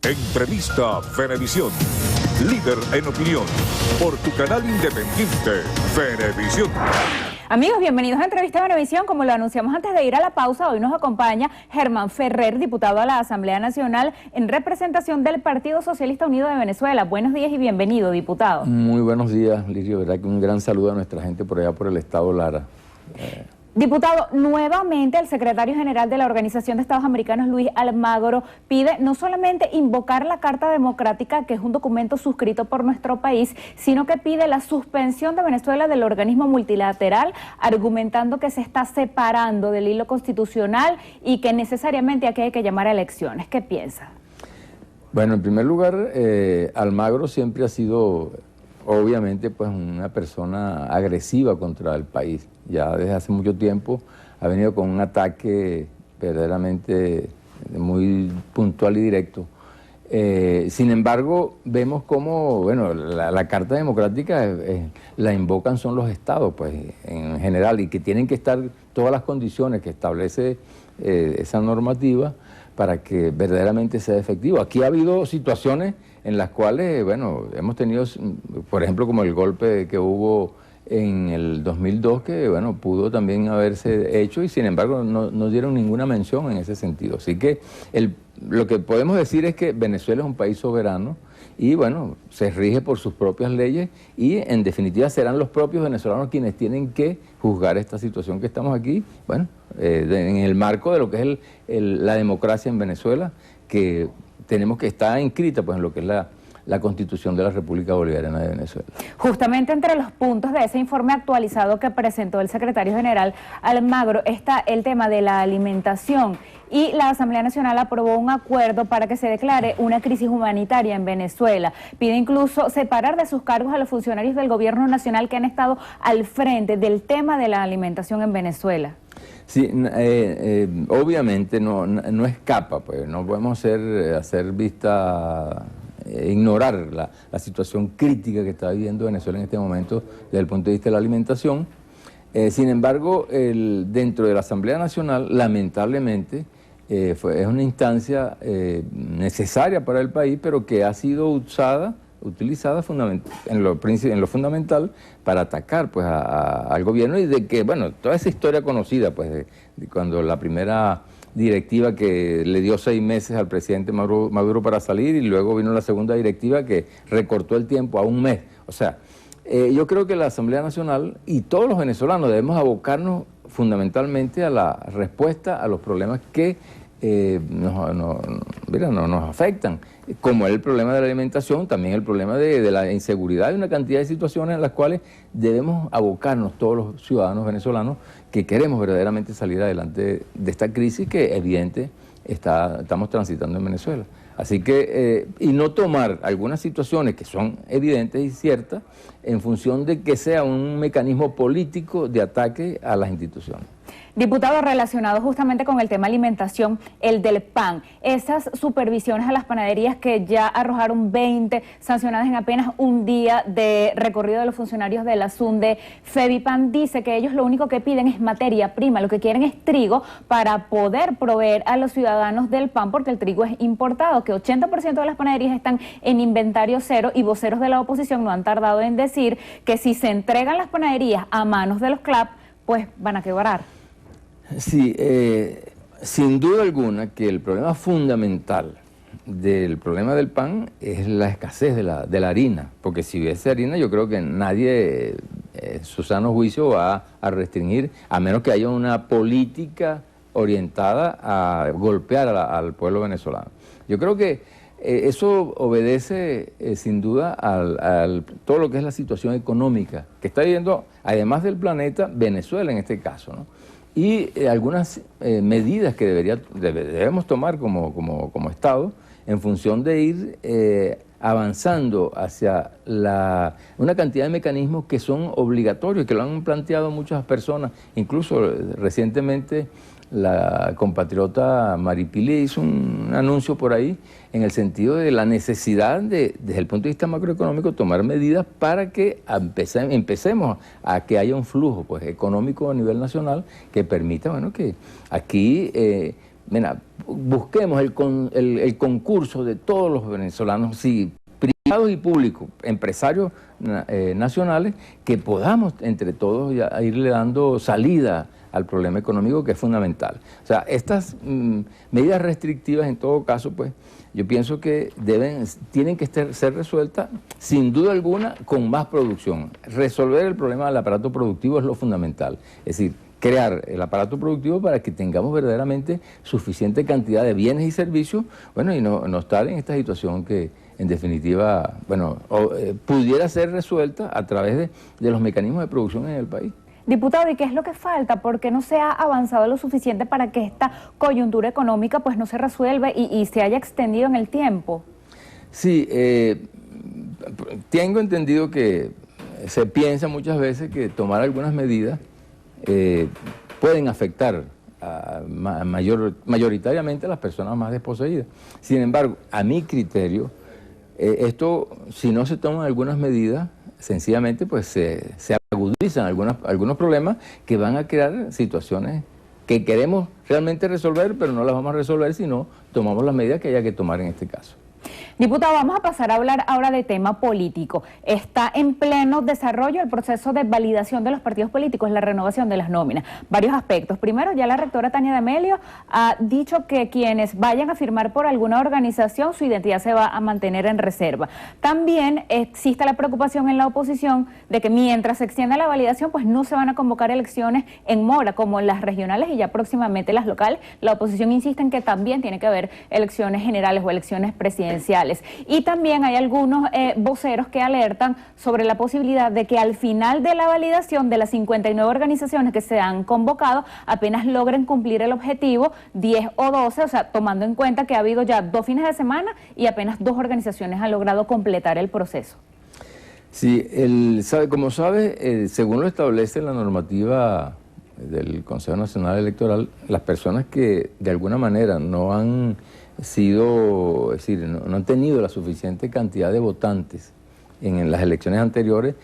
Entrevista Venevisión. Líder en opinión. Por tu canal independiente, Venevisión. Amigos, bienvenidos a Entrevista Venevisión. Como lo anunciamos antes de ir a la pausa, hoy nos acompaña Germán Ferrer, diputado a la Asamblea Nacional en representación del Partido Socialista Unido de Venezuela. Buenos días y bienvenido, diputado. Muy buenos días, Lirio. Verdad que un gran saludo a nuestra gente por allá por el estado Lara. Diputado, nuevamente el secretario general de la Organización de Estados Americanos, Luis Almagro, pide no solamente invocar la Carta Democrática, que es un documento suscrito por nuestro país, sino que pide la suspensión de Venezuela del organismo multilateral, argumentando que se está separando del hilo constitucional y que necesariamente aquí hay que llamar a elecciones. ¿Qué piensa? Bueno, en primer lugar, Almagro siempre ha sido, obviamente, pues una persona agresiva contra el país. Ya desde hace mucho tiempo ha venido con un ataque verdaderamente muy puntual y directo. Sin embargo, vemos cómo, bueno, la Carta Democrática la invocan son los estados, pues, en general, y que tienen que estar todas las condiciones que establece esa normativa para que verdaderamente sea efectivo. Aquí ha habido situaciones en las cuales, bueno, hemos tenido, por ejemplo, como el golpe que hubo en el 2002, que bueno, pudo también haberse hecho y sin embargo no dieron ninguna mención en ese sentido. Así que lo que podemos decir es que Venezuela es un país soberano y bueno, se rige por sus propias leyes y en definitiva serán los propios venezolanos quienes tienen que juzgar esta situación que estamos aquí, bueno, en el marco de lo que es la democracia en Venezuela, que tenemos que estar inscrita pues en lo que es la Constitución de la República Bolivariana de Venezuela. Justamente entre los puntos de ese informe actualizado que presentó el secretario general Almagro está el tema de la alimentación y la Asamblea Nacional aprobó un acuerdo para que se declare una crisis humanitaria en Venezuela. Pide incluso separar de sus cargos a los funcionarios del gobierno nacional que han estado al frente del tema de la alimentación en Venezuela. Sí, obviamente no escapa, pues no podemos hacer vista... ignorar la situación crítica que está viviendo Venezuela en este momento desde el punto de vista de la alimentación. Sin embargo, dentro de la Asamblea Nacional, lamentablemente, es una instancia necesaria para el país, pero que ha sido utilizada en lo fundamental para atacar pues, al gobierno y de que, bueno, toda esa historia conocida, pues, de cuando la primera directiva que le dio 6 meses al presidente Maduro para salir y luego vino la segunda directiva que recortó el tiempo a 1 mes. O sea, yo creo que la Asamblea Nacional y todos los venezolanos debemos abocarnos fundamentalmente a la respuesta a los problemas que nos afectan, como el problema de la alimentación, también el problema de la inseguridad y una cantidad de situaciones en las cuales debemos abocarnos todos los ciudadanos venezolanos que queremos verdaderamente salir adelante de esta crisis que evidente estamos transitando en Venezuela. Así que, y no tomar algunas situaciones que son evidentes y ciertas en función de que sea un mecanismo político de ataque a las instituciones. Diputado, relacionado justamente con el tema alimentación, el del pan, esas supervisiones a las panaderías que ya arrojaron 20 sancionadas en apenas un día de recorrido de los funcionarios de la SUNDE, Fevipan dice que ellos lo único que piden es materia prima, lo que quieren es trigo para poder proveer a los ciudadanos del pan porque el trigo es importado, que 80% de las panaderías están en inventario cero y voceros de la oposición no han tardado en decir que si se entregan las panaderías a manos de los CLAP, pues van a quebrar. Sí, sin duda alguna que el problema fundamental del problema del pan es la escasez de la harina, porque si hubiese harina yo creo que nadie en su sano juicio va a restringir, a menos que haya una política orientada a golpear al pueblo venezolano. Yo creo que eso obedece sin duda a todo lo que es la situación económica que está viviendo, además del planeta, Venezuela en este caso, ¿no? Y algunas medidas que debemos tomar como Estado en función de ir avanzando hacia una cantidad de mecanismos que son obligatorios, que lo han planteado muchas personas, incluso recientemente la compatriota Maripili hizo un anuncio por ahí en el sentido de la necesidad de, desde el punto de vista macroeconómico, tomar medidas para que empecemos a que haya un flujo pues, económico a nivel nacional que permita, bueno, que aquí mira, busquemos el concurso de todos los venezolanos, sí, privados y públicos, empresarios nacionales, que podamos entre todos ya irle dando salida al problema económico, que es fundamental. O sea, estas medidas restrictivas en todo caso, pues yo pienso que tienen que ser resueltas sin duda alguna con más producción. Resolver el problema del aparato productivo es lo fundamental, es decir, crear el aparato productivo para que tengamos verdaderamente suficiente cantidad de bienes y servicios, bueno, y no estar en esta situación que en definitiva, bueno, pudiera ser resuelta a través de los mecanismos de producción en el país. Diputado, ¿y qué es lo que falta? ¿Por qué no se ha avanzado lo suficiente para que esta coyuntura económica pues no se resuelva y se haya extendido en el tiempo? Sí, tengo entendido que se piensa muchas veces que tomar algunas medidas pueden afectar mayoritariamente a las personas más desposeídas. Sin embargo, a mi criterio, esto, si no se toman algunas medidas, sencillamente pues se agudizan algunos problemas que van a crear situaciones que queremos realmente resolver, pero no las vamos a resolver si no tomamos las medidas que haya que tomar en este caso. Diputado, vamos a pasar a hablar ahora de tema político. Está en pleno desarrollo el proceso de validación de los partidos políticos, la renovación de las nóminas. Varios aspectos. Primero, ya la rectora Tania D'Amelio ha dicho que quienes vayan a firmar por alguna organización, su identidad se va a mantener en reserva. También existe la preocupación en la oposición de que mientras se extienda la validación, pues no se van a convocar elecciones en mora, como las regionales y ya próximamente las locales. La oposición insiste en que también tiene que haber elecciones generales o elecciones presidenciales. Y también hay algunos voceros que alertan sobre la posibilidad de que al final de la validación de las 59 organizaciones que se han convocado, apenas logren cumplir el objetivo, 10 o 12, o sea, tomando en cuenta que ha habido ya 2 fines de semana y apenas 2 organizaciones han logrado completar el proceso. Sí, como sabe, según lo establece la normativa del Consejo Nacional Electoral, las personas que de alguna manera no han sido, es decir, no han tenido la suficiente cantidad de votantes en las elecciones anteriores,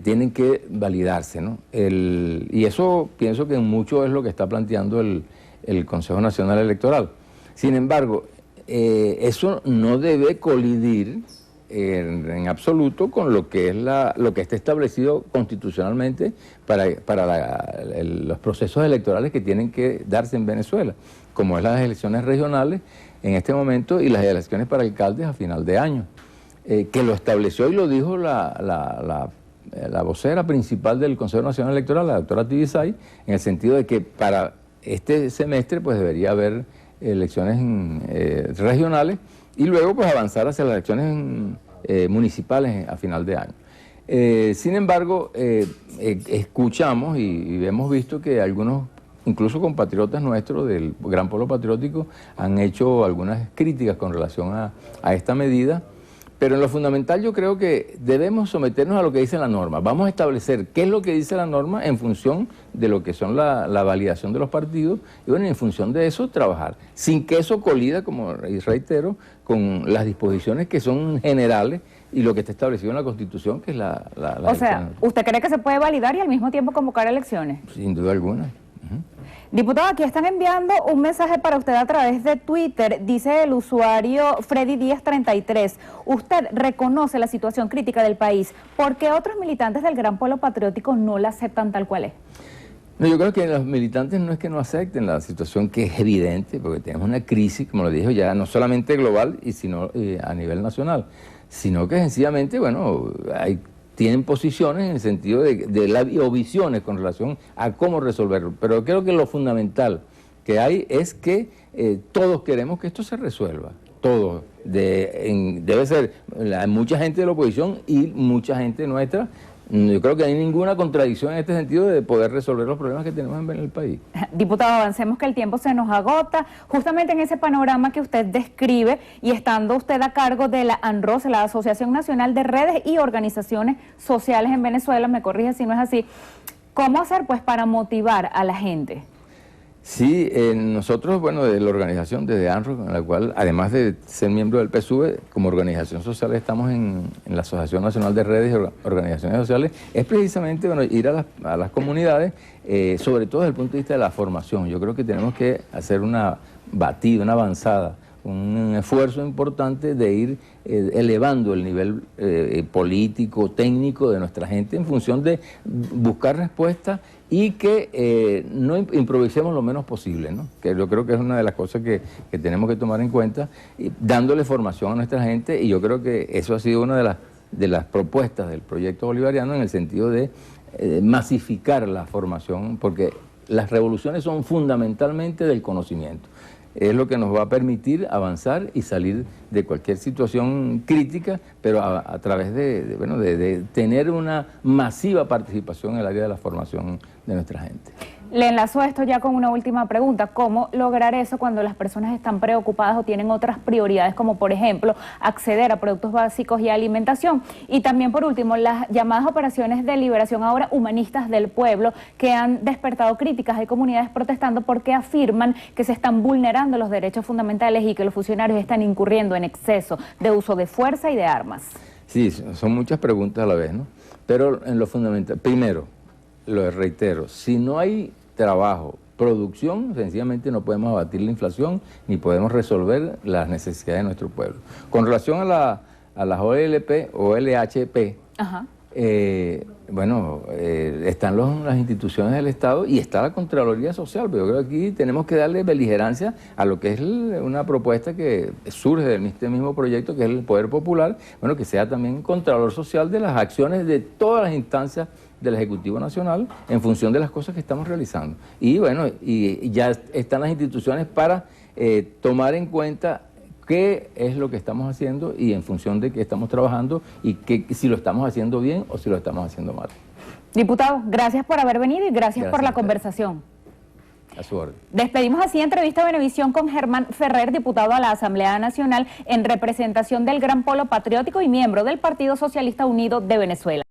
tienen que validarse, ¿no? Y eso pienso que en mucho es lo que está planteando el Consejo Nacional Electoral. Sin embargo, eso no debe colidir en absoluto con lo que es lo que está establecido constitucionalmente para los procesos electorales que tienen que darse en Venezuela, como es las elecciones regionales en este momento y las elecciones para alcaldes a final de año, que lo estableció y lo dijo la vocera principal del Consejo Nacional Electoral, la doctora Tibisay, en el sentido de que para este semestre pues debería haber elecciones regionales y luego pues avanzar hacia las elecciones municipales a final de año. Sin embargo, escuchamos y hemos visto que algunos, incluso compatriotas nuestros del Gran Polo Patriótico, han hecho algunas críticas con relación a esta medida, pero en lo fundamental yo creo que debemos someternos a lo que dice la norma. Vamos a establecer qué es lo que dice la norma en función de lo que son la validación de los partidos y bueno, en función de eso trabajar, sin que eso colida, como reitero, con las disposiciones que son generales y lo que está establecido en la Constitución, que es la O sea, ¿usted cree que se puede validar y al mismo tiempo convocar elecciones? Sin duda alguna. Diputado, aquí están enviando un mensaje para usted a través de Twitter. Dice el usuario Freddy Díaz 33. Usted reconoce la situación crítica del país. ¿Por qué otros militantes del Gran Polo Patriótico no la aceptan tal cual es? No, yo creo que los militantes no es que no acepten la situación, que es evidente, porque tenemos una crisis, como lo dijo ya, no solamente global, sino a nivel nacional, sino que sencillamente, bueno, tienen posiciones en el sentido o visiones con relación a cómo resolverlo. Pero creo que lo fundamental que hay es que todos queremos que esto se resuelva. Todos. Debe ser mucha gente de la oposición y mucha gente nuestra. Yo creo que no hay ninguna contradicción en este sentido de poder resolver los problemas que tenemos en el país. Diputado, avancemos que el tiempo se nos agota. Justamente en ese panorama que usted describe y estando usted a cargo de la ANROS, la Asociación Nacional de Redes y Organizaciones Sociales en Venezuela, me corrige si no es así, ¿cómo hacer pues para motivar a la gente? Sí, nosotros, bueno, de la organización, desde ANROS, en la cual, además de ser miembro del PSUV, como organización social estamos en la Asociación Nacional de Redes y Organizaciones Sociales, es precisamente, bueno, ir a las comunidades, sobre todo desde el punto de vista de la formación. Yo creo que tenemos que hacer una batida, una avanzada, un esfuerzo importante de ir elevando el nivel político, técnico de nuestra gente en función de buscar respuestas y que no improvisemos lo menos posible, ¿no? Que yo creo que es una de las cosas que tenemos que tomar en cuenta, dándole formación a nuestra gente, y yo creo que eso ha sido una de las propuestas del proyecto bolivariano en el sentido de masificar la formación, porque las revoluciones son fundamentalmente del conocimiento. Es lo que nos va a permitir avanzar y salir de cualquier situación crítica, pero a través de tener una masiva participación en el área de la formación de nuestra gente. Le enlazo esto ya con una última pregunta. ¿Cómo lograr eso cuando las personas están preocupadas o tienen otras prioridades, como por ejemplo acceder a productos básicos y alimentación? Y también, por último, las llamadas operaciones de liberación ahora humanistas del pueblo, que han despertado críticas de comunidades protestando porque afirman que se están vulnerando los derechos fundamentales y que los funcionarios están incurriendo en exceso de uso de fuerza y de armas. Sí, son muchas preguntas a la vez, ¿no? Pero en lo fundamental, primero, lo reitero, si no hay trabajo, producción, sencillamente no podemos abatir la inflación ni podemos resolver las necesidades de nuestro pueblo. Con relación a las OLP o LHP, están las instituciones del Estado y está la Contraloría Social, pero yo creo que aquí tenemos que darle beligerancia a lo que es una propuesta que surge de este mismo proyecto, que es el Poder Popular, que sea también Contralor Social de las acciones de todas las instancias del Ejecutivo Nacional en función de las cosas que estamos realizando. Y y ya están las instituciones para tomar en cuenta qué es lo que estamos haciendo y en función de qué estamos trabajando y si lo estamos haciendo bien o si lo estamos haciendo mal. Diputado, gracias por haber venido y gracias por la conversación. A su orden. Despedimos así entrevista a Venevisión con Germán Ferrer, diputado a la Asamblea Nacional en representación del Gran Polo Patriótico y miembro del Partido Socialista Unido de Venezuela.